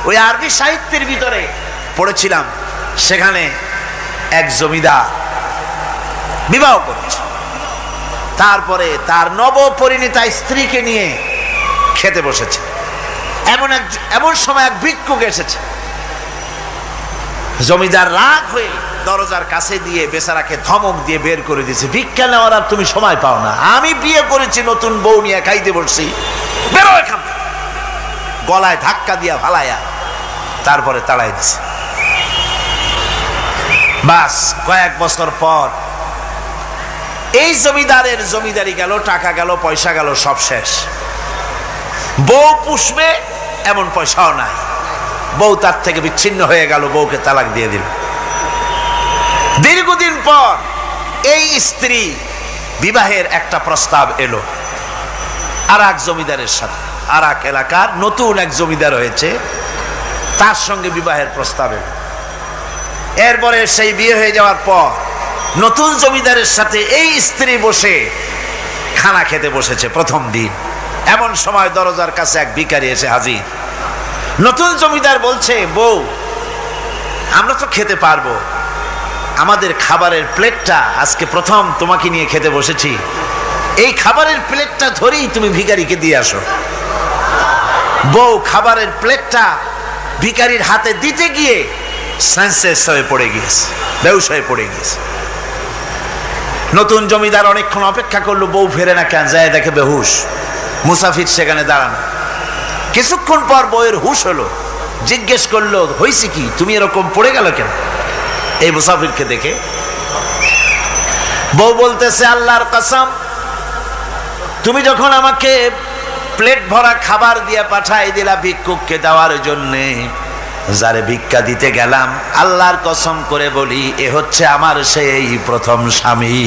ওই আরবি সাহিত্যের ভিতরে পড়েছিলাম, সেখানে এক জমিদার বিবাহ করেছে, তারপরে তার নবপরিণীতা স্ত্রীকে নিয়ে খেতে বসেছে। এমন সময় এক ভিক্ষুক এসেছে। জমিদার রাগ হয়ে দরজার কাছে দিয়ে বেচারাকে ধমক দিয়ে বের করে দিয়েছে, ভিক্ষা নেওয়ার আর তুমি সময় পাও না, আমি বিয়ে করেছি, নতুন বউ নিয়ে খাইতে বসছি, বেরো এখান থেকে। গলায় ধাক্কা দিয়া ফালাইয়া তারপরে তাড়াই দিছে। বাস কয়েক বছর পর এই জমিদারের জমিদারি গেল, টাকা গেল, পয়সা গেল, সব শেষ। বউ পুষবে এমন পয়সাও নাই, বউ তার থেকে বিচ্ছিন্ন হয়ে গেল, বউকে তালাক দিয়ে দিল। দীর্ঘদিন পর এই স্ত্রী বিবাহের একটা প্রস্তাব এলো আর এক জমিদারের সাথে, আর এক এলাকার নতুন এক জমিদার হয়েছে, তার সঙ্গে বিবাহের প্রস্তাব এলো। এরপরে সেই বিয়ে হয়ে যাওয়ার পর নতুন জমিদারের সাথে এই স্ত্রী বসে খানা খেতে বসেছে প্রথম দিন। এমন সময় দরজার কাছে এক ভিখারি এসে হাজির। নতুন জমিদার বলছে, বউ আমরা তো খেতে পারবো, আমাদের খাবারের প্লেটটা আজকে প্রথম তোমাকে নিয়ে খেতে বসেছি, এই খাবারের প্লেটটা ধরেই তুমি ভিখারিকে দিয়ে আসো। বউ খাবারের প্লেটটা ভিখারির হাতে দিতে গিয়ে সেন্সলেস হয়ে পড়ে গিয়েছে, বেহুশ হয়ে পড়ে গিয়েছে। নতুন জমিদার অনেকক্ষণ অপেক্ষা করলো, বউ ফেরে না কেন, যায় দেখে বেহুশ, মুসাফির সেখানে দাঁড়ানো। কিছুক্ষণ পর বউয়ের হুশ হলো, জিজ্ঞেস করলো, হয়েছে কি, তুমি এরকম পড়ে গেল কেন? এই মুসাফিরকে দেখে বউ বলতেছে, আল্লাহর কসম, তুমি যখন আমাকে প্লেট ভরা খাবার দিয়ে পাঠাই দিলা ভিক্ষুককে দেওয়ার জন্যে, যারে ভিক্ষা দিতে গেলাম, আল্লাহর কসম করে বলি, এ হচ্ছে আমার সেই প্রথম স্বামী।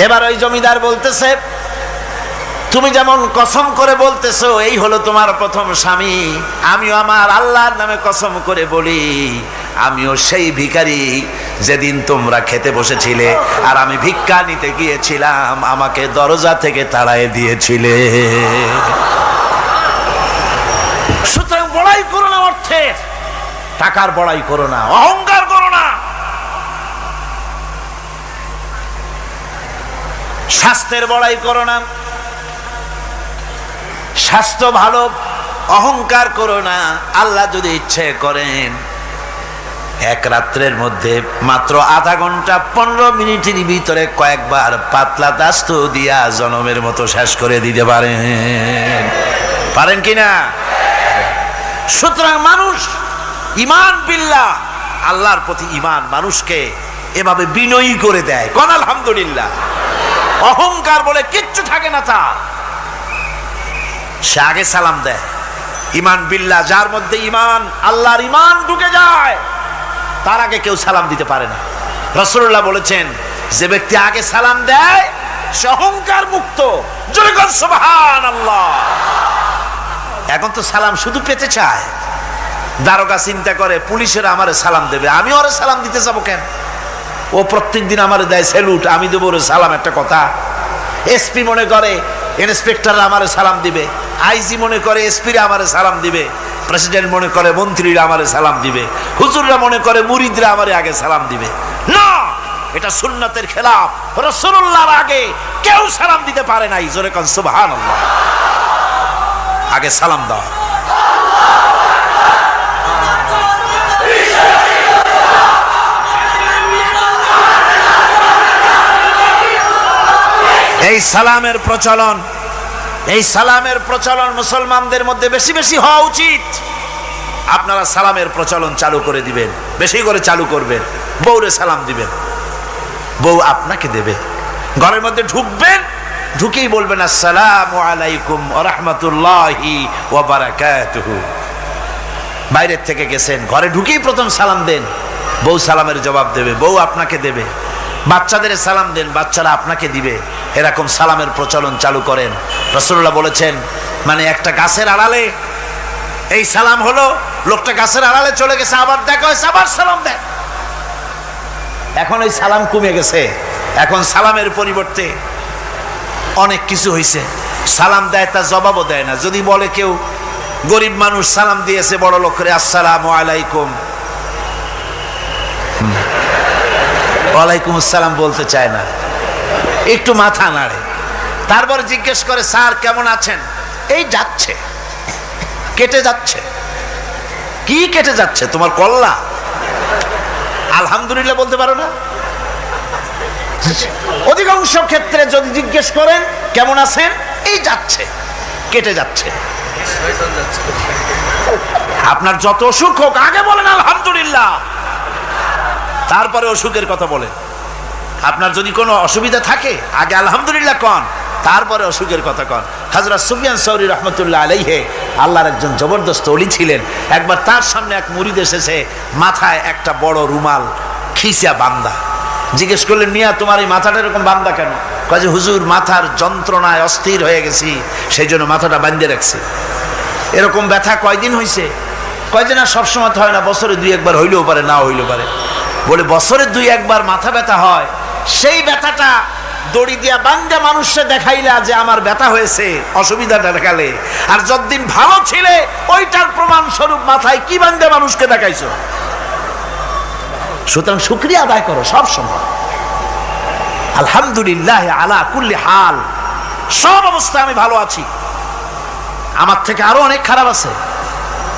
এবার ওই জমিদার বলতেছে, তুমি যেমন কসম করে বলতেছো এই হলো তোমার প্রথম স্বামী, আমিও আমার আল্লাহর নামে কসম করে বলি, আমিও সেই ভিখারি যেদিন তোমরা খেতে বসেছিলে আর আমি ভিক্ষা নিতে গিয়েছিলাম, আমাকে দরজা থেকে তাড়ায় দিয়েছিলে। সুতরাং বড়াই করো না অর্থে, টাকার বড়াই করো না, অহংকার করো না, স্বাস্থ্যের বড়াই করো না, স্বাস্থ্য ভালো, অহংকার করো না। আল্লাহ যদি ইচ্ছে করেন এক রাত্রের মধ্যে মাত্র আধা ঘন্টা 15 মিনিটের ভিতরে কয়েকবার পাতলা দাস্ত দিয়া জনমের মতো শেষ করে দিতে পারেন, পারেন কিনা? সুতরাং মানুষ ঈমান বিল্লাহ, আল্লাহর প্রতি ঈমান মানুষকে এভাবে বিনয়ী করে দেয়। কোন আলহামদুলিল্লাহ। অহংকার বলে কিচ্ছু থাকে না তার, সে আগে সালাম দেয়। ঈমান বিল্লাহ, যার মধ্যে ঈমান, আল্লাহর ঈমান ঢুকে যায়, তার আগে কেউ সালাম দিতে পারে না। রাসূলুল্লাহ বলেছেন, যে ব্যক্তি আগে সালাম দেয় সে অহংকার মুক্ত। জোরে বল সুবহানাল্লাহ। এখন তো সালাম শুধু পেতে চায়। দারোগা চিন্তা করে, পুলিশেরা আমারে সালাম দেবে, আমি ওরে সালাম দিতে যাবো কেন? ও প্রত্যেকদিন আমারে দেয় স্যালুট, আমি দেবো ওরে সালাম, একটা কথা। এসপি মনে করে ইন্সপেক্টররা আমারে সালাম দিবে, আইজি মনে করে এসপিরা আমারে সালাম দিবে, প্রেসিডেন্ট মনে করে মন্ত্রীরা আমারে সালাম দিবে, হুজুররা মনে করে মুরিদরা আমারে আগে সালাম দিবে। না, এটা সুন্নাতের খেলাফ। রাসূলুল্লাহর আগে কেউ সালাম দিতে পারে নাই। জোরে কোন সুবহানাল্লাহ। আগে সালাম দাও। এই সালামের প্রচলন, এই সালামের প্রচলন মুসলমানদের মধ্যে বেশি বেশি হওয়া উচিত। আপনারা সালামের প্রচলন চালু করে দিবেন, বেশি করে চালু করবেন। বউরে সালাম দিবেন, বউ আপনাকে দেবে। ঘরের মধ্যে ঢুকবেন, ঢুকেই বলবেন আসসালামু আলাইকুম ওয়া রাহমাতুল্লাহি ওয়া বারাকাতুহু। বাইরের থেকে গেছেন, ঘরে ঢুকেই প্রথম সালাম দেন, বউ সালামের জবাব দেবে, বউ আপনাকে দেবে। বাচ্চাদের সালাম দেন, বাচ্চারা আপনাকে দিবে। এরকম সালামের প্রচলন চালু করেন। রাসূলুল্লাহ বলেছেন, মানে একটা গাছের আড়ালে এই সালাম হলো, লোকটা গাছের আড়ালে চলে গেছে, আবার দেখা হয়েছে, আবার সালাম দেন। এখন এই সালাম কমে গেছে, এখন সালামের পরিবর্তে অনেক কিছু হয়েছে। সালাম দেয় তার জবাবও দেয় না। যদি বলে কেউ গরিব মানুষ সালাম দিয়েছে বড় লোক করে, আসসালামু আলাইকুম, ওয়ালাইকুম আসসালাম বলতে চায় না, একটু মাথা নাড়ে। তারপর জিজ্ঞেস করে, স্যার কেমন আছেন? এই যাচ্ছে, কেটে যাচ্ছে। কি কেটে যাচ্ছে? তোমার কল্লা? আলহামদুলিল্লাহ বলতে পারো না? অধিকাংশ ক্ষেত্রে যদি জিজ্ঞেস করেন কেমন আছেন, এই যাচ্ছে, কেটে যাচ্ছে। আপনার যত অসুখ হোক আগে বলেন আলহামদুলিল্লাহ, তারপরে অসুখের কথা বলেন। আপনার যদি কোনো অসুবিধা থাকে আগে আলহামদুলিল্লাহ কন, তারপরে অসুখের কথা কন। হযরত সুফিয়ান সাউরি রাহমাতুল্লাহ আলাইহি আল্লাহর একজন জবরদস্ত ওলি ছিলেন। একবার তার সামনে এক মুরিদ এসেছে, মাথায় একটা বড় রুমাল খিসা বান্দা। জিজ্ঞেস করলেন, মিয়া তোমার এই মাথাটা এরকম বান্দা কেন? কয় যে হুজুর মাথার যন্ত্রণায় অস্থির হয়ে গেছি, সেই জন্য মাথাটা বাঁধে রাখছি। এরকম ব্যথা কয়দিন হয়েছে? কয় যে না সবসময় হয় না, বছরে 2-1 হইলেও পারে, না হইলেও পারে। বলে বছরে 2-1 মাথা ব্যথা হয়, সেই ব্যথাটা দড়ি দিয়া বান্দা মানুষে দেখাইলা যে আমার ব্যথা হয়েছে, অসুবিধাটা দেখালে, আর যতদিন ভালো ছিলে ওইটার প্রমাণ স্বরূপ মাথায় কি বান্দা মানুষকে দেখাইছো। সুতরাং শুকরিয়া আদায় করো সব সময়, আলহামদুলিল্লাহ আলা কুল্লি হাল। সব অবস্থায় আমি ভালো আছি, আমার থেকে আরো অনেক খারাপ আছে।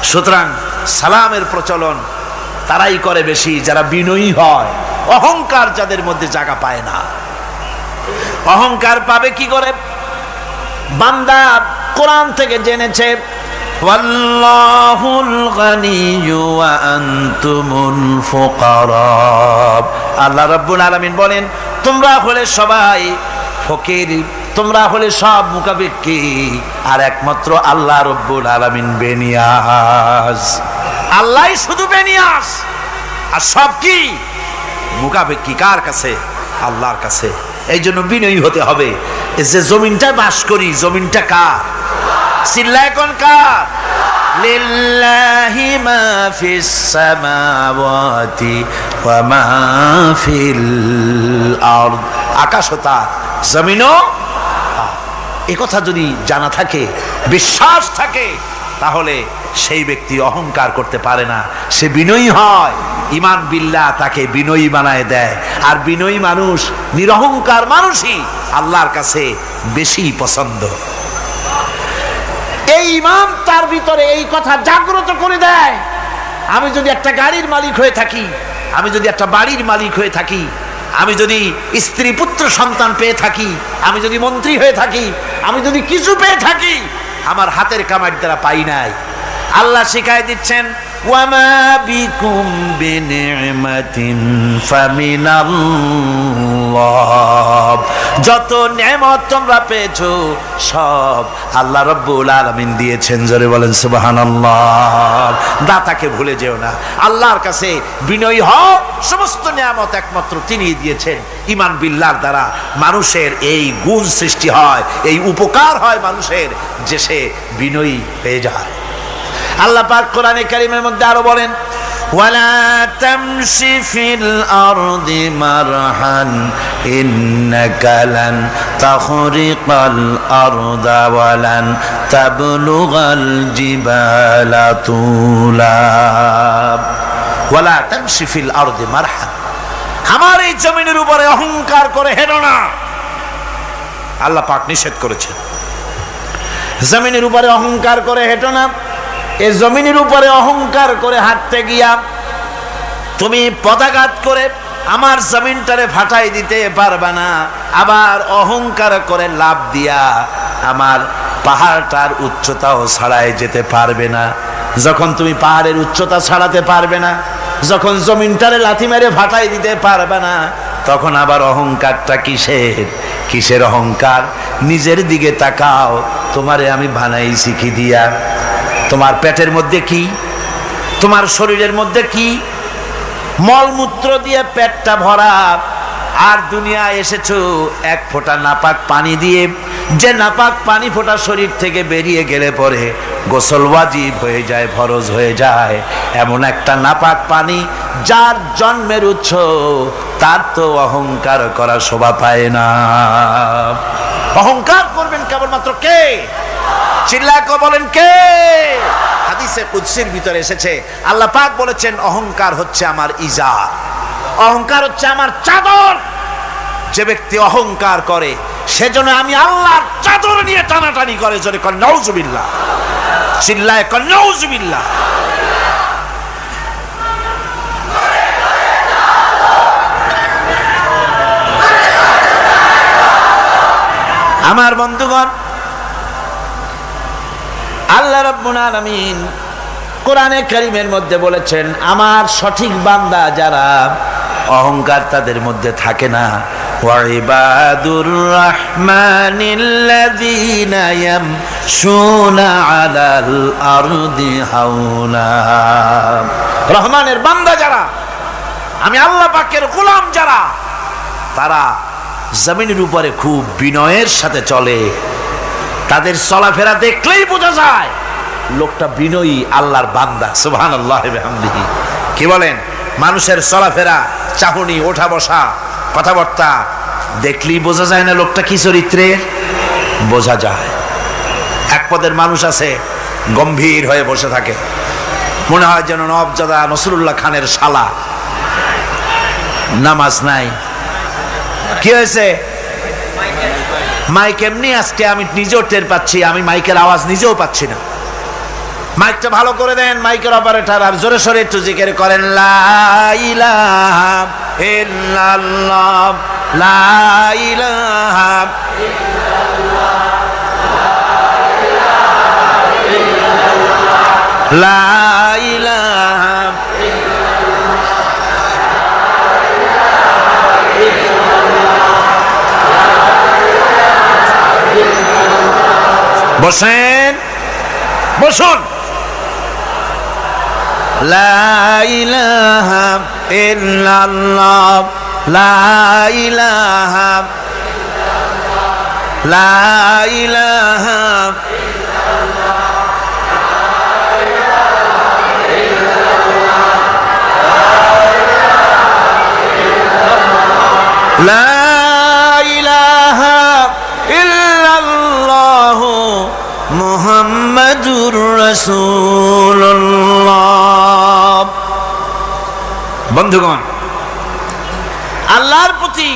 সুতরাং সালামের প্রচলন তারাই করে বেশি যারা বিনয়ী হয়, অহংকার যাদের মধ্যে জায়গা পায় না। অহংকার পাবে কি করে? বান্দা কোরআন থেকে জেনেছে, ওয়াল্লাহুল গানিয়্যু ওয়া আনতুমুল ফুকারা। আল্লাহ রাব্বুল আলামিন বলেন, তোমরা হলে সবাই ফকির, তোমরা হলে সব মুকাবিক্কি, আর একমাত্র আল্লাহ রাব্বুল আলামিন বেনিয়াজ। আল্লাহই শুধু বেনিয়াজ, আর সব কি মুকাবিক্কি কার কাছে? আল্লাহর কাছে। এই জন্য বিনয়ী হতে হবে। যে জমিনটা বাস করি, জমিনটা কার? চিল্লায় কোন কার? লিল্লাহি মা ফিস সামাওয়াতি ওয়া মা ফিল আরদ। আকাশ ও তার, জমিনও। এই কথা যদি জানা থাকে, বিশ্বাস থাকে, তাহলে সেই ব্যক্তি অহংকার করতে পারে না, সে বিনয়ী হয়। ঈমান বিল্লাহ তাকে বিনয়ী বানায় দেয়। আর বিনয়ী মানুষ, নিরহংকার মানুষই আল্লাহর কাছে বেশি পছন্দ। এই ঈমান তার ভিতরে এই কথা জাগ্রত করে দেয়। আমি যদি একটা গাড়ির মালিক হয়ে থাকি, আমি যদি একটা বাড়ির মালিক হয়ে থাকি, আমি যদি স্ত্রী পুত্র সন্তান পেয়ে থাকি, আমি যদি মন্ত্রী হয়ে থাকি, আমি যদি কিছু পেয়ে থাকি, আমার হাতের কামাই দ্বারা পাই নাই। আল্লাহ শিখাই দিচ্ছেন, ওয়ামা বিকুম বিনি'মাতিন ফামিনাল্লাহ। যত নেয়ামত তোমরা পেয়েছো সব আল্লাহ রাব্বুল আলামিন দিয়েছেন। জোরে বলেন সুবহানাল্লাহ। দাতাকে ভুলে যেও না, আল্লাহর কাছে বিনয়ী হও। সমস্ত নেয়ামত একমাত্র তিনিই দিয়েছেন। ঈমান বিল্লাহর দ্বারা মানুষের এই গুণ সৃষ্টি হয়, এই উপকার হয় মানুষের, যে সে বিনয়ী হয়ে যায়। আল্লাহ পাক কোরআনে কারীমের মধ্যে আরো বলেন, ওয়ালা তামশি ফিল আরদি মারহান ইন্নাকা লান তাখরিকাল আরদা ওয়ালান তাবলুগাল জিবালা তুলা। ওয়ালা তামশি ফিল আরদি মারহান, আমার এই জমিনের উপরে অহংকার করে হেঁটো না। আল্লাহ পাক নিষেধ করেছেন, জমিনের উপরে অহংকার করে হেঁটো না। এই জমিনের উপরে অহংকার করে হাঁটতে গিয়া তুমি পদাঘাত করে আমার জমিনটারে ফাটাই দিতে পারবে না। আবার অহংকার করে লাভ দিয়া আমার পাহাড়টার উচ্চতাও ছাড়াই যেতে পারবে না। যখন তুমি পাহাড়ের উচ্চতা ছাড়াতে পারবে না, যখন জমিনটারে লাথি মেরে ফাটাই দিতে পারবে না, তখন আবার অহংকারটা কিসের? কিসের অহংকার? নিজের দিকে তাকাও, তোমারে আমি বানাইছি কি দিয়া? তোমার পেটের মধ্যে কি? তোমার শরীরের মধ্যে কি? মলমূত্র দিয়ে পেটটা ভরা, আর দুনিয়ায় এসেছো এক ফোঁটা নাপাক পানি দিয়ে। যে নাপাক পানি ফোঁটা শরীর থেকে বেরিয়ে গেলে পরে গোসল ওয়াজিব হয়ে যায়, ফরজ হয়ে যায়। এমন একটা নাপাক পানি, যার জন্মের উৎস, তার তো অহংকার করা শোভা পায় না। অহংকার করবেন কেবলমাত্র কে? চিল্লায় বলেন কে? হাদিসে কুদসির ভিতরে এসেছে, আল্লাহ পাক বলেছেন অহংকার হচ্ছে আমার ইজার, অহংকার হচ্ছে আমার চাদর। যে ব্যক্তি অহংকার করে সেজন্য আমি আল্লাহর চাদর নিয়ে টানাটানি করে। জোরে কর নাউজুবিল্লাহ, চিল্লায় কর নাউজুবিল্লাহ। আমার বন্ধুগণ, আল্লাহ রাব্বুল আলামিন কোরআনে কারীমের মধ্যে বলেছেন, আমার সঠিক বান্দা যারা অহংকার তাদের মধ্যে থাকে না। ওয়াইবাদুর রাহমানিল্লাযীনা ইয়ামশুনা আলাল আরদি হাওলা। রহমানের বান্দা যারা, আমি আল্লাহ পাকের গোলাম যারা, তারা জমিনের উপরে খুব বিনয়ের সাথে চলে। তাদের চলাফেরা দেখলেই বোঝা যায় লোকটা বিনয়ী, আল্লাহর বান্দা। সুবহানাল্লাহ ওয়া বিহামদিহি। কি বলেন? মানুষের চলাফেরা, চাহনি, ওঠা বসা, কথাবার্তা দেখলেই বোঝা যায় না লোকটা কি চরিত্রের? বোঝা যায়। এক পদের মানুষ আছে গম্ভীর হয়ে বসে থাকে, মনে হয় যেন নওয়াবজাদা নসরুল্লাহ খানের শালা। নামাজ নাই। কি হয়েছে? মাইক এমনি আজকে আমি নিজেও টের পাচ্ছি, আমি মাইকের আওয়াজ নিজেও পাচ্ছি না। মাইকটা ভালো করে দেন মাইকের অপারেটর, আর জোরে সোরে একটু জিকির করেন লা ইলাহা ইল্লাল্লাহ, লা ইলাহা ইল্লাল্লাহ, লা ইলাহা ইল্লাল্লাহ। বসেন, বসুন। লা ইলাহা ইল্লাল্লাহ, লা ইলাহা ইল্লাল্লাহ, লা ইলাহা ইল্লাল্লাহ, লা ইলাহা ইল্লাল্লাহ মুহাম্মাদুর রাসূলুল্লাহ। বন্ধুগণ, আল্লাহর প্রতি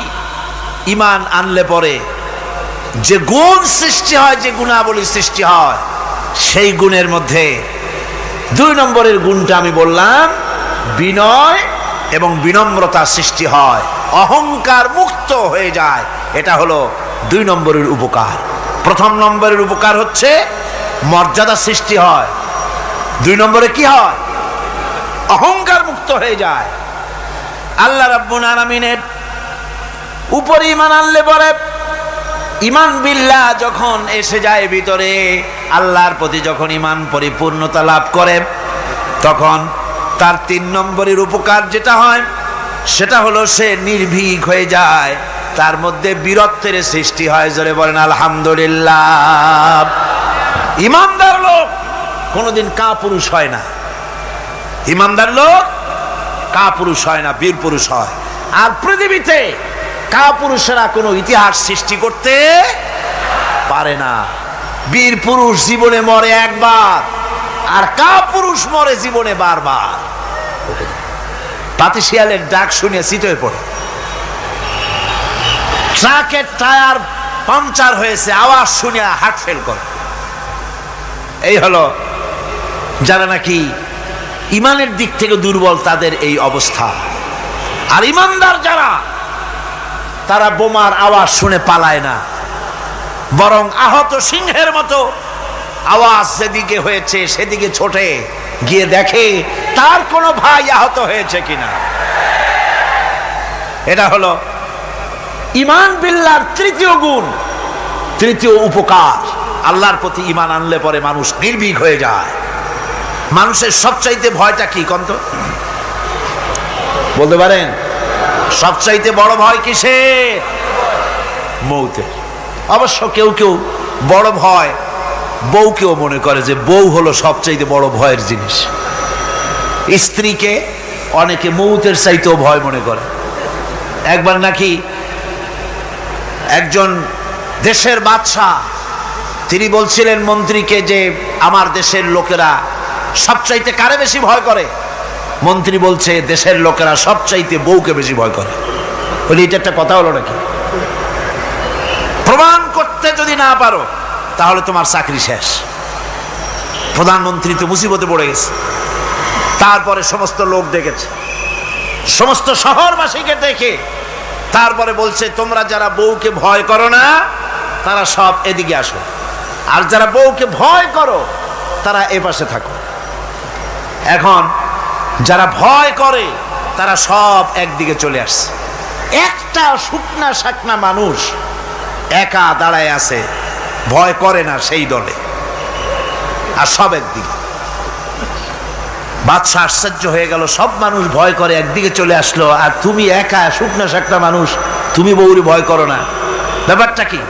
ঈমান আনলে পরে যে গুণ সৃষ্টি হয়, যে গুণাবলী সৃষ্টি হয়, সেই গুণের মধ্যে 2 নম্বরের গুণটা আমি বললাম, বিনয় এবং বিনম্রতা সৃষ্টি হয়, অহংকার মুক্ত হয়ে যায়। এটা হলো 2 নম্বরের উপকার। 1 নম্বরের উপকার হচ্ছে মর্যাদা সৃষ্টি হয়। 2 নম্বরে কি হয়? অহংকার মুক্ত হয়ে যায়। আল্লাহ রাব্বুল আলামিনের উপর ঈমান আনলে পরে, ঈমান বিল্লাহ যখন এসে যায় ভিতরে, আল্লাহর প্রতি যখন ঈমান পরিপূর্ণতা লাভ করে, তখন তার 3 নম্বরের উপকার যেটা হয় সেটা হলো সে নির্ভীক হয়ে যায়, তার মধ্যে বীরত্বের সৃষ্টি হয়। জোরে বলেন আলহামদুলিল্লাহ। ঈমানদার লোক কোনোদিন কাপুরুষ হয় না। ঈমানদার লোক কাপুরুষ হয় না, বীর পুরুষ হয়। আর পৃথিবীতে কাপুরুষেরা কোনো ইতিহাস সৃষ্টি করতে পারে না। বীর পুরুষ জীবনে মরে একবার, আর কাপুরুষ মরে জীবনে বারবার। পাতিশিয়ালের ডাক শুনে চিতয়ে পড়ে। ট্রাকের টায়ার পাংচার হয়েছে, আওয়াজ শুনে হার্ট ফেল করে। এই হলো যারা নাকি ইমানের দিক থেকে দুর্বল, তাদের এই অবস্থা। আর ইমানদার যারা, তারা বোমার আওয়াজ শুনে পালায় না, বরং আহত সিংহের মতো আওয়াজ যেদিকে হয়েছে সেদিকে ছোটে গিয়ে দেখে তার কোনো ভাই আহত হয়েছে কিনা। এটা হলো ঈমান বিল্লাহর 3য় গুণ, 3য় উপকার। আল্লাহর প্রতি ঈমান আনলে পরে মানুষ নির্ভীক হয়ে যায়। মানুষের সবচাইতে ভয়টা কি কন্ত বলতে পারেন? সবচাইতে বড় ভয় কিসের? মৌতের। অবশ্য কেউ কেউ বড় ভয় বউকেও মনে করে যে বউ হলো সবচাইতে বড় ভয়ের জিনিস। স্ত্রীকে অনেকে মৌতের চাইতেও ভয় মনে করে। একবার নাকি একজন দেশের বাদশাহ তিনি বলছিলেন মন্ত্রীকে যে আমার দেশের লোকেরা সবচাইতে কারে বেশি ভয় করে? মন্ত্রী বলছে দেশের লোকেরা সবচাইতে বউকে বেশি ভয় করে। বলি এটা একটা কথা হলো নাকি? প্রমাণ করতে যদি না পারো তাহলে তোমার চাকরি শেষ। প্রধানমন্ত্রী তো মুসিবতে পড়ে গেছে। তারপরে সমস্ত লোক দেখেছে, সমস্ত শহরবাসীকে দেখে তারপরে বলছে তোমরা যারা বউকে ভয় করো না তারা সব এদিকে আসো, আর যারা বউকে ভয় করো তারা এ পাশে থাকো। এখন যারা ভয় করে তারা সব একদিকে চলে আসছে। একটা শুকনা শাকনা মানুষ একা দাঁড়ায় আছে, ভয় করে না সেই দলে, আর সব একদিকে। বাদশা আশ্চর্য হয়ে গেল, সব মানুষ ভয় করে একদিকে চলে আসলো, আর তুমি একা শুকনা শাকনা মানুষ, তুমি বউরে ভয় করো না, ব্যাপারটা কি?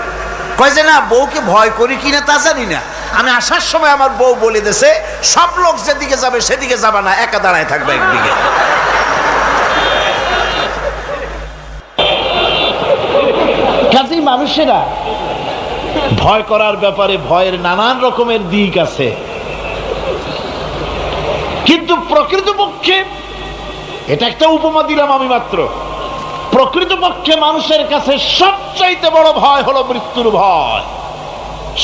কয় যে না, বউকে ভয় করি কিনা তা জানি না, আমি আসার সময় আমার বউ বলে দিয়েছে সব লোক যেদিকে যাবে সেদিকে যাবা না, একা দাঁড়ায় থাকবে একদিকে। কাজেই মানুষেরা ভয় করার ব্যাপারে ভয়ের নানান রকমের দিক আছে, কিন্তু প্রকৃতপক্ষে এটা একটা উপমা দিলাম আমি মাত্র। প্রকৃতপক্ষে মানুষের কাছে সবচাইতে বড় ভয় হলো মৃত্যুর ভয়।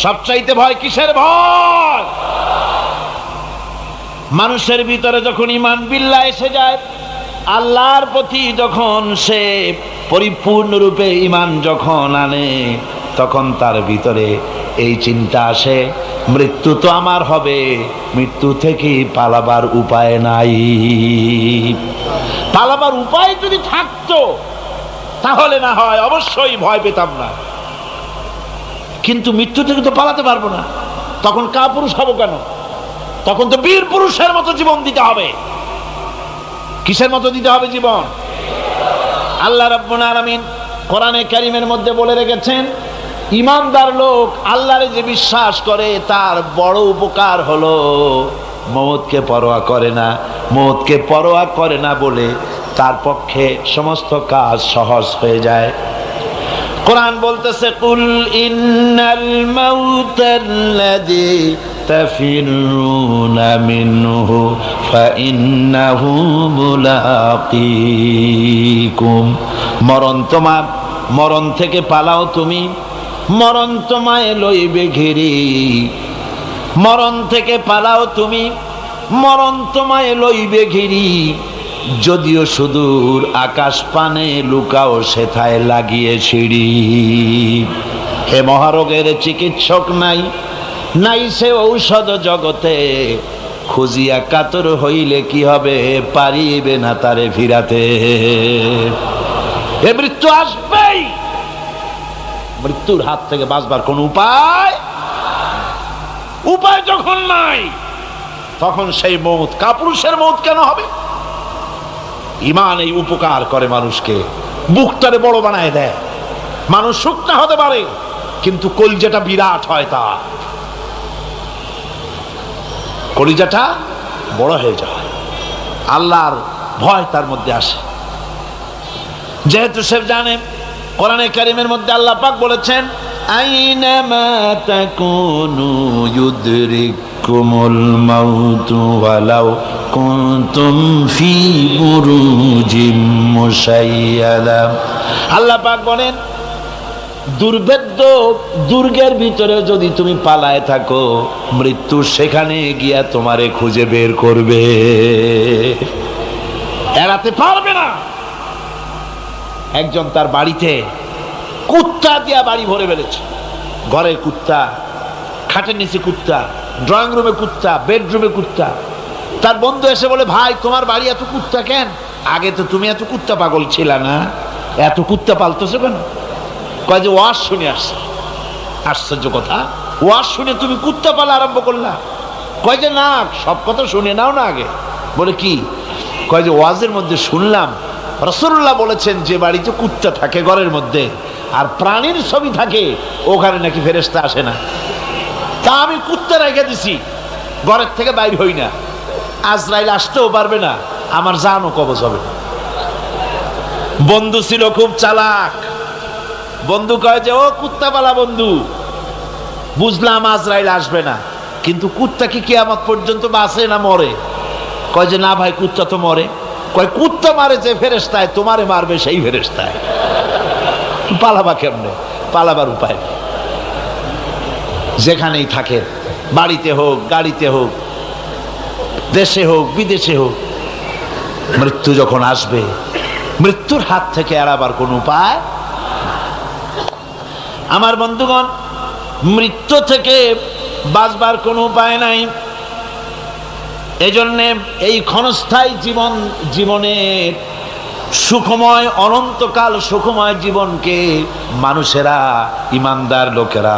সবচাইতে ভয় কিসের ভয়? মানুষের ভিতরে যখন ঈমান বিল্লাহ এসে যায়, আল্লাহর প্রতি যখন সে পরিপূর্ণরূপে ঈমান যখন আনে, তখন তার ভিতরে এই চিন্তা আসে মৃত্যু তো আমার হবে, মৃত্যু থেকে পালাবার উপায় নাই। পালাবার উপায় যদি থাকতো তাহলে না হয় অবশ্যই ভয় পেতাম না, কিন্তু মৃত্যু থেকে তো পালাতে পারবো না। তখন কাপুরুষ হবো কেন? তখন তো বীর পুরুষের মতো জীবন দিতে হবে। কিসের মতো দিতে হবে জীবন? আল্লাহ রাব্বুল আলামিন কোরআনে কারীমের মধ্যে বলে রেখেছেন, ঈমানদার লোক আল্লাহরে যে বিশ্বাস করে তার বড় উপকার হলো মওতকে পরোয়া করে না। মওতকে পরোয়া করে না বলে তার পক্ষে সমস্ত কাজ সহজ হয়ে যায়। কোরআন বলতেছে, কুল ইন্নাল মাউতাল্লাযী তাফিরুনা মিনহু ফাইন্নাহু মুলাকীকুম। মরণ থেকে পালাও তুমি, মরণ তোমায় লইবে ঘিরি। মরণ থেকে পালাও তুমি, মরণ তোমায় লইবে ঘিরি। যদিও সুদূর আকাশ পানে লুকাও সেথায় লাগিয়ে সিঁড়ি। হে মহারোগের চিকিৎসক নাই, নাই সে ঔষধ জগতে। খুঁজিয়া কাতর হইলে কি হবে, পারিবে না তারে ফিরাতে। এ মৃত্যু আসবেই। মৃত্যুর হাত থেকে বাঁচবার কোন উপায় যখন নাই, তখন সেই মওত কাপুরুষের মওত কেন হবে? ঈমান এই উপকার করে মানুষকে, বুকটারে বড় বানায় দেয়। মানুষ শুকনা হতে পারে কিন্তু কলিজাটা বিরাট হয়, তার কলিজাটা বড় হয়ে যায়। আল্লাহর ভয় তার মধ্যে আসে, যেহেতু সে জানে কোরআনে কারীমের মধ্যে আল্লাহ পাক বলেছেন, আইনামা তাকুনু ইউদরিকুমুল মাউতু ওয়ালাউ কুনতুম ফি বুরুজিম মুশাইয়াদা। আল্লাহ পাক বলেন, দুর্ভেদ্য দুর্গের ভিতরে যদি তুমি পালায় থাকো, মৃত্যু সেখানে গিয়া তোমারে খুঁজে বের করবে, এড়াতে পারবে না। একজন তার বাড়িতে কুত্তা দিয়া বাড়ি ভরে ফেলেছে। ঘরে কুত্তা, খাটের নিচে কুত্তা, ড্রয়িং রুমে কুত্তা, বেডরুমে কুত্তা। তার বন্ধু এসে বলে, ভাই তোমার বাড়ি এত কুত্তা কেন? আগে তো তুমি এত কুত্তা পাগল ছিল না, এত কুত্তা পালতেছো কেন? কয় যে ওয়াজ শুনে আসছে। আশ্চর্য কথা, ওয়াজ শুনে তুমি কুত্তা পালা আরম্ভ করলা? কয় যে না, সব কথা শুনে নাও না আগে। বলে কি? কয় যে ওয়াজের মধ্যে শুনলাম রাসূলুল্লাহ বলেছেন যে বাড়িতে কুত্তা থাকে ঘরের মধ্যে আর প্রাণীর ছবি থাকে, ওখানে নাকি ফেরেশতা আসে না। তা আমি কুত্তা রেখে দিছি, ঘরের থেকে বাইর হই না, আজরাইল আসতেও পারবে না, আমার জানও কবজ হবে। বন্ধু ছিল খুব চালাক। বন্ধু কয় যে, ও কুত্তাপালা বন্ধু, বুঝলাম আজরাইল আসবে না, কিন্তু কুত্তা কি কিয়ামত পর্যন্ত বাঁচে না মরে? কয় যে না ভাই, কুত্তা তো মরে। কয় কুত্তা মারে যে ফেরেশতায়, তোমারে মারবে সেই ফেরেশতায়। পালাবা কেমনে? পালাবার উপায় নেই। যেখানেই থাকেন, বাড়িতে হোক, গাড়িতে হোক, দেশে হোক, বিদেশে হোক, মৃত্যু যখন আসবে, মৃত্যুর হাত থেকে এড়াবার কোন উপায়। আমার বন্ধুগণ, মৃত্যু থেকে বাঁচবার কোনো উপায় নাই। এজন্য এই ক্ষণস্থায়ী জীবনের সুখময়, অনন্তকাল সুখময় জীবনকে মানুষেরা, ইমানদার লোকেরা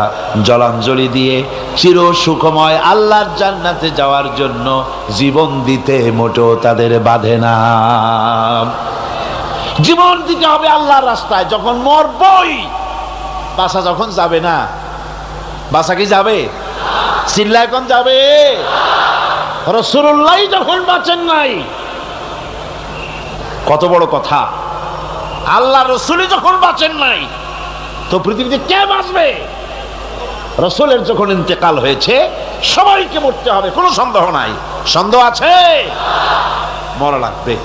জলাঞ্জলি দিয়ে চির সুখময় আল্লাহর জান্নাতে যাওয়ার জন্য জীবন দিতে মোটেও তাদের বাধে না। জীবন দিতে হবে আল্লাহর রাস্তায়। যখন মরবই, বাসা যখন যাবে না, বাসা কি যাবে? চিল্লা এখন যাবে? রাসূলুল্লাহ যখন বাঁচেন নাই, কত বড় কথা! আল্লাহ রসুল যখন বাঁচেন নাই, তো পৃথিবীতে কে বাঁচবে? রসুলের যখন ইন্তেকাল হয়েছে, সবাইকে মরতে হবে, কোনো সন্দেহ নাই। সন্দেহ আছে? মরা লাগবে।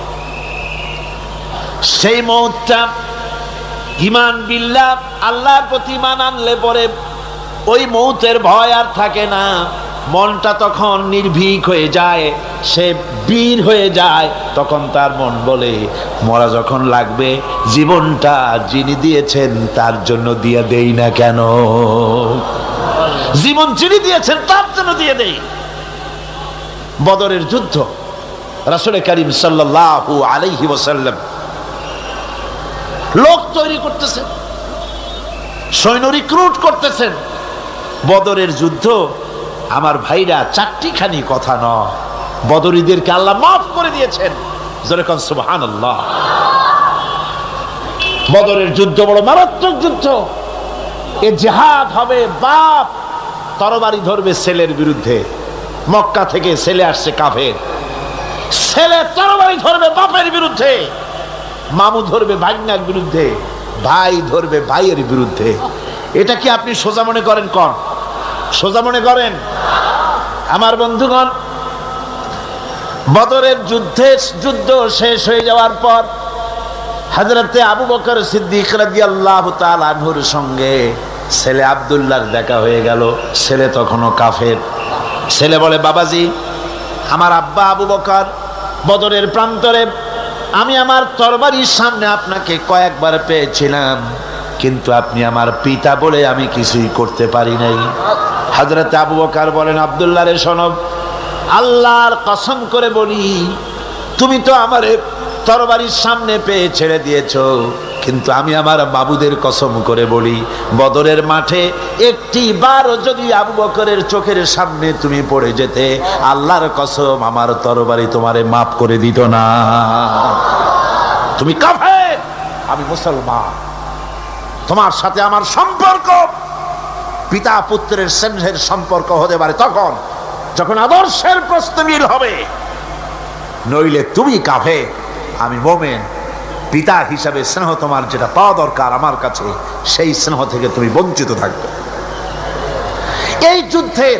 সেই মওতটা ঈমান বিল্লাহ, আল্লাহর প্রতি ঈমান আনলে পরে ওই মওতের ভয় আর থাকে না। মনটা তখন নির্ভীক হয়ে যায়, সে বীর হয়ে যায়। তখন তার মন বলে, মরা যখন লাগবে, জীবনটা যিনি দিয়েছেন তার জন্য দিয়ে দেই না কেন? জীবন যিনি দিয়েছেন তার জন্য দিয়ে দেই। বদরের যুদ্ধ, রাসূল করিম সাল্লাল্লাহু আলাইহি ওয়াসাল্লাম লোক তৈরি করতেছেন, সৈন্য রিক্রুট করতেছেন। বদরের যুদ্ধ, আমার ভাইরা, চারটিখানি কথা নয়। বদরীদেরকে আল্লাহ মাফ করে দিয়েছেন। জোরে কোন সুবহানাল্লাহ। বদরের যুদ্ধ বড় মারাত্মক যুদ্ধ। এ জিহাদ হবে, বাপ তরবারি ধরবে ছেলের বিরুদ্ধে। মক্কা থেকে ছেলে আসছে কাফের, ছেলে তরবারি ধরবে বাপের বিরুদ্ধে, মামু ধরবে ভাগ্নার বিরুদ্ধে, ভাই ধরবে ভাইয়ের বিরুদ্ধে। এটা কি আপনি সোজা মনে করেন? কোন সোজা মনে করেন? আমার বন্ধুগণ, বদরের যুদ্ধ শেষ হয়ে যাওয়ার পর হযরতে আবু বকর সিদ্দিক রাদিয়াল্লাহু তাআলা আনহুর সঙ্গে ছেলে আব্দুল্লাহর দেখা হয়ে গেল। ছেলে তখনও কাফের। ছেলে বলে, বাবাজি, আমার আব্বা আবু বকর বদরের প্রান্তরে, আমি আমার তরবারির সামনে আপনাকে কয়েকবার পেয়েছিলাম, কিন্তু আপনি আমার পিতা বলে আমি কিছুই করতে পারি নাই। হযরতে আবু বকর বলেন, আব্দুল্লাহ রে শোনো, আল্লাহর কসম করে বলি, তুমি তো আমারে তরবারির সামনে পেয়ে ছেড়ে দিয়েছো, কিন্তু আমি আমার মাবুদের কসম করে বলি, বদরের মাঠে একটি বারও যদি আবু বকরের চোখের সামনে তুমি পড়ে যেতে, আল্লাহর কসম আমার তরবারি তোমারে মাফ করে দিত না। তুমি কাফের, আমি মুসলমান। তোমার সাথে আমার সম্পর্ক পিতা পুত্রের স্নেহের সম্পর্ক হতে পারে তখন যখন আদর্শের প্রশ্ন মিল হবে, নইলে তুমি কাফের, আমি মুমিন। পিতা হিসাবে স্নেহ তোমার যেটা পাওয়া দরকার আমার কাছে, সেই স্নেহ থেকে তুমি বঞ্চিত থাকবে। এই যুদ্ধের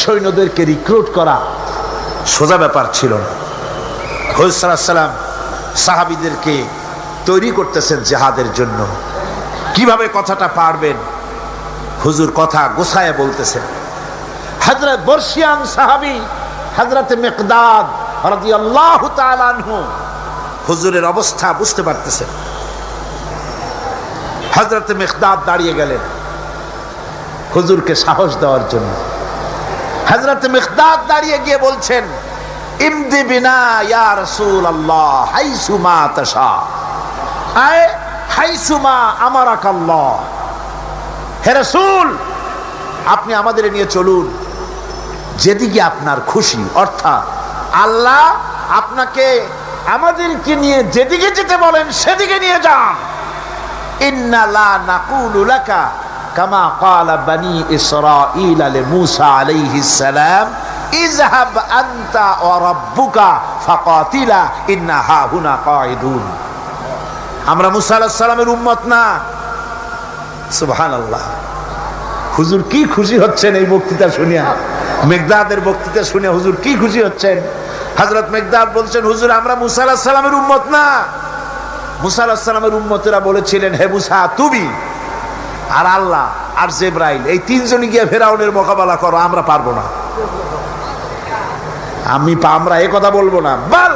সৈন্যদেরকে রিক্রুট করা সোজা ব্যাপার ছিল না। হুজুর সাল্লাল্লাহু আলাইহি ওয়াসাল্লাম সাহাবীদেরকে তৈরি করতেছেন জিহাদের জন্য। কিভাবে কথাটা পারবেন, হুজুর কথা গোছায় বলতেছেন। হযরত বর্ষিয়ান সাহাবী হযরত মিকদাদ রাদিয়াল্লাহু তাআলা আনহু হুজুরের অবস্থা বুঝতে পারতেছেন। হযরত মিকদাদ দাঁড়িয়ে গেলেন হুজুরকে সাহস দেওয়ার জন্য। হযরত মিকদাদ দাঁড়িয়ে গিয়ে বলছেন, ইমদি বিনা ইয়া রাসূলুল্লাহ হাইসুমা তাশা, আয় হাইসুমা আমারাকাল্লাহ। হে রাসূল, আপনি আমাদের নিয়ে চলুন যেদিকে আপনার খুশি, অর্থাৎ আল্লাহ আপনাকে আমাদেরকে নিয়ে যেদিকে যেতে বলেন সেদিকে নিয়ে যান। ইন্না লা নাকুলু লাকা কামা ক্বালা বনি ইসরাঈল লিমূসা আলাইহিস সালাম, ইযহাব আনতা ওয়া রাব্বুকা ফাকাতিলা ইন্না হাহুনা কাঈদুন। আমরা মূসা আলাইহিস সালামের উম্মত না। সুবহানাল্লাহ। হুজুর কি খুশি হচ্ছেন এই বক্তৃতা শুনিয়া, মেঘদাদের বক্তৃতা শুনে হুজুর কি খুশি হচ্ছেন। হযরত মেঘদাদ বলছেন, হুজুর আমরা মুসা আলাইহিস সালামের উম্মত না। মুসা আলাইহিস সালামের উম্মতেরা বলেছিলেন, হে মুসা তুমি আর আল্লাহ আর জিবরাইল এই তিনজনই গিয়ে ফেরাউনের মোকাবেলা করো, আমরা পারবো না। আমরা এই কথা বলবো না। বল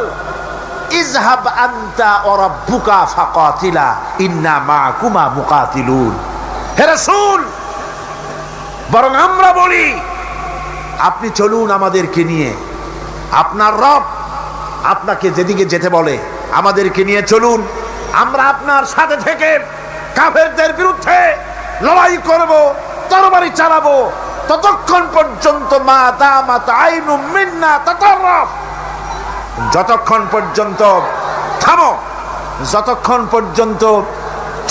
ইযহাব আনতা ওয়া রাব্বুকা ফাকাতিলা ইন্না মাআকুমা মুকাতিলুন। হে রাসূল, বরং আমরা বলি আপনি চলুন আমাদেরকে নিয়ে, আপনার রব আপনাকে যেদিকে যেতে বলে আমাদেরকে নিয়ে চলুন, আমরা আপনার সাথে থেকে কাফেরদের বিরুদ্ধে লড়াই করব, তরবারি চালাবো ততক্ষণ পর্যন্ত মা দামাত আইনু মিন্না তাতাররাফ, যতক্ষণ পর্যন্ত থামো, যতক্ষণ পর্যন্ত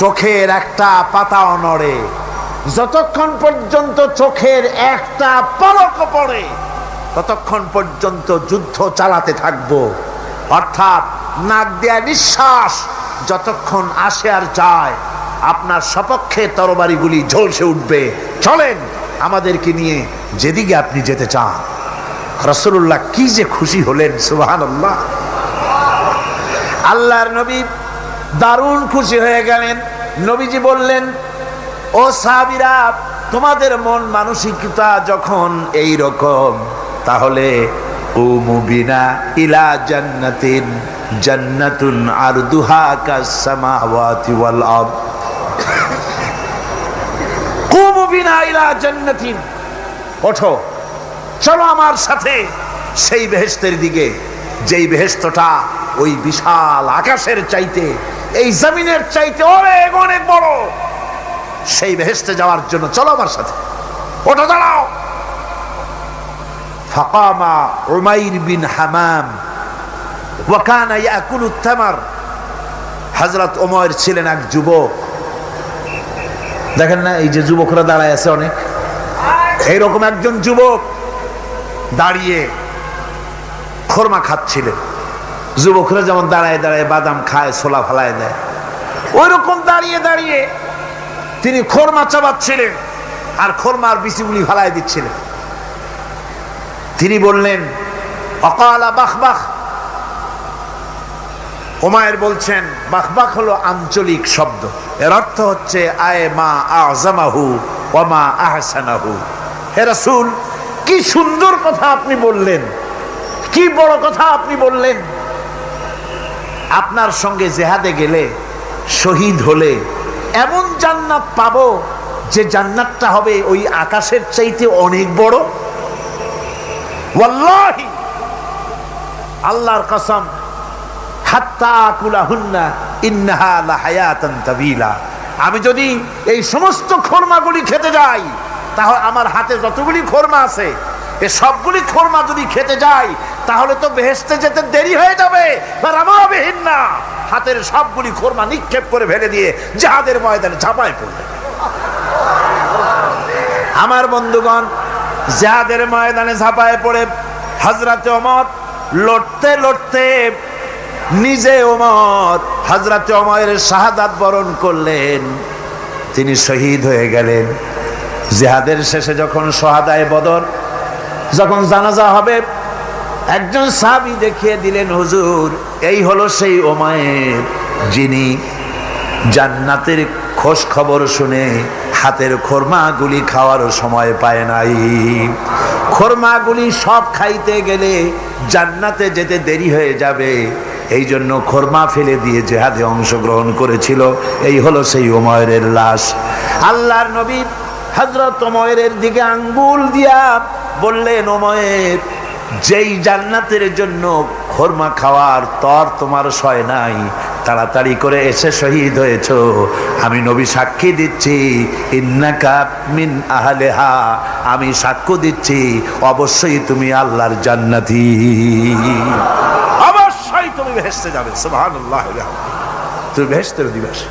চোখের একটা পাতাও নড়ে, যতক্ষণ পর্যন্ত চোখের একটা পলক পড়ে ততক্ষণ পর্যন্ত যুদ্ধ চালাতে থাকবো। অর্থাৎ নাক দেয়া নিঃশ্বাস যতক্ষণ আসে আর যায় আপনার সপক্ষে তরবারিগুলি ঝলসে উঠবে। চলেন আমাদেরকে নিয়ে যেদিকে আপনি যেতে চান। রাসূলুল্লাহ কি যে খুশি হলেন, সুবহানাল্লাহ। আল্লাহর নবী দারুণ খুশি হয়ে গেলেন। নবীজি বললেন, ও সাহাবীরা, তোমাদের মন মানসিকতা যখন এই রকম, তাহলে কুমু বিনা ইলা জান্নাতিন জান্নাতুন আরদুহা কাস সামাওয়াতি ওয়াল আরদ। কুমু বিনা ইলা জান্নাতিন, ওঠো চলো আমার সাথে সেই বেহেশতের দিকে, যেই বেহেশতটা ওই বিশাল আকাশের চাইতে, এই জমিনের চাইতে অনেক অনেক বড়। সেই বেহেশতে যাওয়ার জন্য চলো আমার সাথে, ওঠো দাঁড়াও। ফাকামা উমাইর বিন হামাম ওয়া কানা ইয়াকুলু তামার। হযরত ওমর ছিলেন এক যুবক। দেখেন না এই যে যুবকরা দাঁড়ায় আছে অনেক, এইরকম একজন যুবক দাঁড়িয়ে খোরমা খাচ্ছিলেন। যুবকরা যেমন দাঁড়ায় দাঁড়ায় বাদাম খায়, ছোলা ফালায় দেয়, ওই রকম দাঁড়িয়ে দাঁড়িয়ে তিনি খোরমা চাবাচ্ছিলেন আর খোরমার বিচিগুলি ফালায় দিচ্ছিলেন। তিনি বললেন, অকালা বাখবাখ। উমায়ের বলছেন, বাখবাখ হলো আঞ্চলিক শব্দ, এর অর্থ হচ্ছে আয় মা আযমাহু ওয়া মা আহসানাহু। হে রাসূল, কি সুন্দর কথা আপনি বললেন, কি বড় কথা আপনি বললেন। আপনার সঙ্গে জিহাদে গেলে, শহীদ হলে এমন জান্নাত পাবো যে জান্নাতটা হবে ওই আকাশের চাইতে অনেক বড়। ওয়াল্লাহি, আল্লাহর কসম, হাত্তা আকুলাহুন্না ইন্নাহা লাহায়াতান তাবিলা। আমি যদি এই সমস্ত খোরমাগুলি খেতে যাই, তাহলে আমার হাতে যতগুলি খোরমা আছে এ সবগুলি খোরমা যদি খেতে যাই তাহলে তো বেহেশতে যেতে দেরি হয়ে যাবে। রামাবিহিন্না, হাতের সবগুলি খোরমা নিক্ষেপ করে ফেলে দিয়ে জিহাদের ময়দানে ঝাঁপায় পড়বে। আমার বন্ধুগণ, জিহাদের ময়দানে ঝাঁপায় পড়ে হযরত ওমর লড়তে লড়তে নিজে ওমর হযরত ওমরের শাহাদাত বরণ করলেন, তিনি শহীদ হয়ে গেলেন। জিহাদের শেষে যখন শহাদায়ে বদর যখন জানাজা হবে, একজন সাহাবী দেখিয়ে দিলেন, হুজুর এই হলো সেই ওমর যিনি জান্নাতের খোঁজ খবর শুনে হাতের খোরমাগুলি খাওয়ার সময় পায় নাই। খোরমাগুলি সব খাইতে গেলে জান্নাতে যেতে দেরি হয়ে যাবে, এই জন্য খোরমা ফেলে দিয়ে জিহাদে অংশগ্রহণ করেছিল। এই হলো সেই ওমরের লাশ। আল্লাহর নবী হযরত ওমরের দিকে আঙ্গুল দিয়া বললেন, ওমর, যেই জান্নাতের জন্য খোরমা খাওয়ার তর তোমার সয় নাই, তাড়াতাড়ি করে এসে শহীদ হয়েছো, আমি নবী সাক্ষী দিচ্ছি, ইন্নাকা মিন আহলিহা, আমি সাক্ষ্য দিচ্ছি অবশ্যই তুমি আল্লাহর জান্নাতি, অবশ্যই তুমি বেহেশতে যাবে। সুবহানাল্লাহ, তুমি বেহেশতের অধিবাসী।